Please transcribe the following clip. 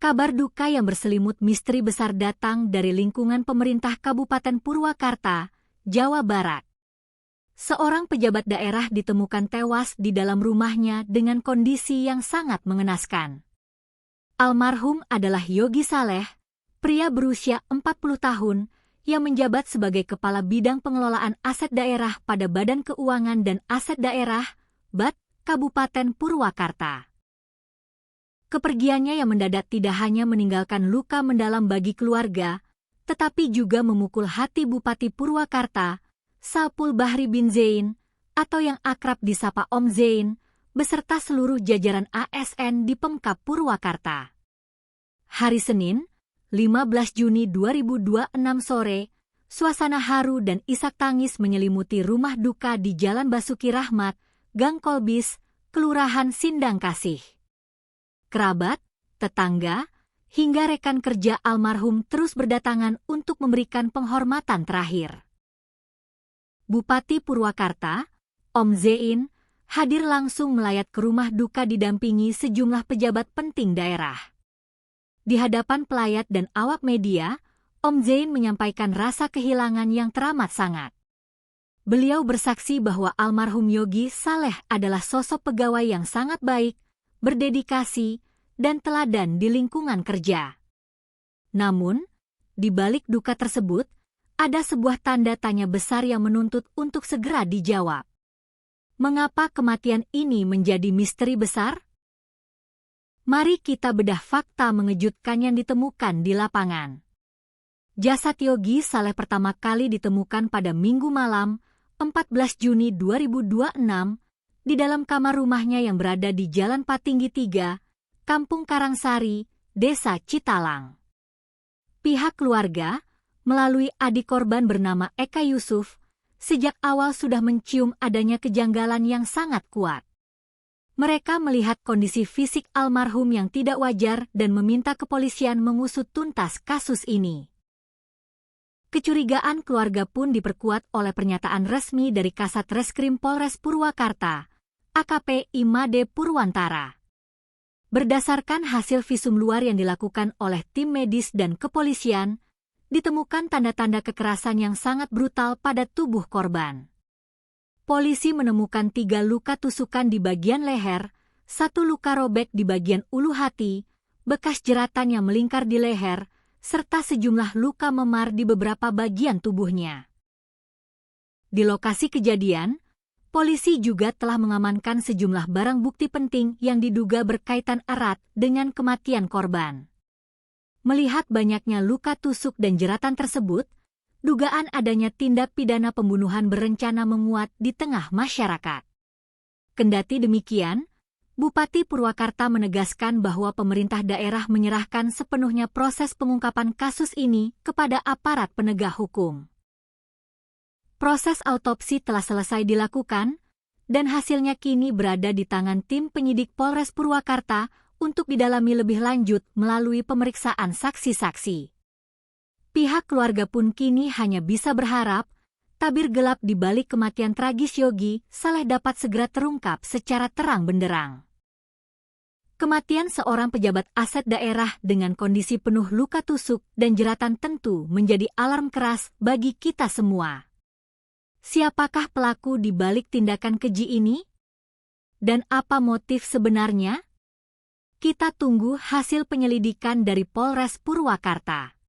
Kabar duka yang berselimut misteri besar datang dari lingkungan pemerintah Kabupaten Purwakarta, Jawa Barat. Seorang pejabat daerah ditemukan tewas di dalam rumahnya dengan kondisi yang sangat mengenaskan. Almarhum adalah Yogi Saleh, pria berusia 40 tahun, yang menjabat sebagai Kepala Bidang Pengelolaan Aset Daerah pada Badan Keuangan dan Aset Daerah, BAD, Kabupaten Purwakarta. Kepergiannya yang mendadak tidak hanya meninggalkan luka mendalam bagi keluarga, tetapi juga memukul hati Bupati Purwakarta, Saipul Bahri bin Zain, atau yang akrab disapa Om Zain, beserta seluruh jajaran ASN di Pemkab Purwakarta. Hari Senin, 15 Juni 2026 sore, suasana haru dan isak tangis menyelimuti rumah duka di Jalan Basuki Rahmat, Gang Kolbis, Kelurahan Sindang Kasih. Kerabat, tetangga, hingga rekan kerja almarhum terus berdatangan untuk memberikan penghormatan terakhir. Bupati Purwakarta, Om Zain, hadir langsung melayat ke rumah duka didampingi sejumlah pejabat penting daerah. Di hadapan pelayat dan awak media, Om Zain menyampaikan rasa kehilangan yang teramat sangat. Beliau bersaksi bahwa almarhum Yogi Saleh adalah sosok pegawai yang sangat baik, berdedikasi, dan teladan di lingkungan kerja. Namun, di balik duka tersebut, ada sebuah tanda tanya besar yang menuntut untuk segera dijawab. Mengapa kematian ini menjadi misteri besar? Mari kita bedah fakta mengejutkan yang ditemukan di lapangan. Jasad Yogi Saleh pertama kali ditemukan pada Minggu malam, 14 Juni 2026, di dalam kamar rumahnya yang berada di Jalan Patinggi 3, Kampung Karangsari, Desa Citalang. Pihak keluarga, melalui adik korban bernama Eka Yusuf, sejak awal sudah mencium adanya kejanggalan yang sangat kuat. Mereka melihat kondisi fisik almarhum yang tidak wajar dan meminta kepolisian mengusut tuntas kasus ini. Kecurigaan keluarga pun diperkuat oleh pernyataan resmi dari Kasat Reskrim Polres Purwakarta, AKP Imade Purwantara. Berdasarkan hasil visum luar yang dilakukan oleh tim medis dan kepolisian, ditemukan tanda-tanda kekerasan yang sangat brutal pada tubuh korban. Polisi menemukan 3 luka tusukan di bagian leher, 1 luka robek di bagian ulu hati, bekas jeratan yang melingkar di leher, serta sejumlah luka memar di beberapa bagian tubuhnya. Di lokasi kejadian, polisi juga telah mengamankan sejumlah barang bukti penting yang diduga berkaitan erat dengan kematian korban. Melihat banyaknya luka tusuk dan jeratan tersebut, dugaan adanya tindak pidana pembunuhan berencana menguat di tengah masyarakat. Kendati demikian, Bupati Purwakarta menegaskan bahwa pemerintah daerah menyerahkan sepenuhnya proses pengungkapan kasus ini kepada aparat penegak hukum. Proses autopsi telah selesai dilakukan, dan hasilnya kini berada di tangan tim penyidik Polres Purwakarta untuk didalami lebih lanjut melalui pemeriksaan saksi-saksi. Pihak keluarga pun kini hanya bisa berharap, tabir gelap di balik kematian tragis Yogi Saleh dapat segera terungkap secara terang benderang. Kematian seorang pejabat aset daerah dengan kondisi penuh luka tusuk dan jeratan tentu menjadi alarm keras bagi kita semua. Siapakah pelaku di balik tindakan keji ini? Dan apa motif sebenarnya? Kita tunggu hasil penyelidikan dari Polres Purwakarta.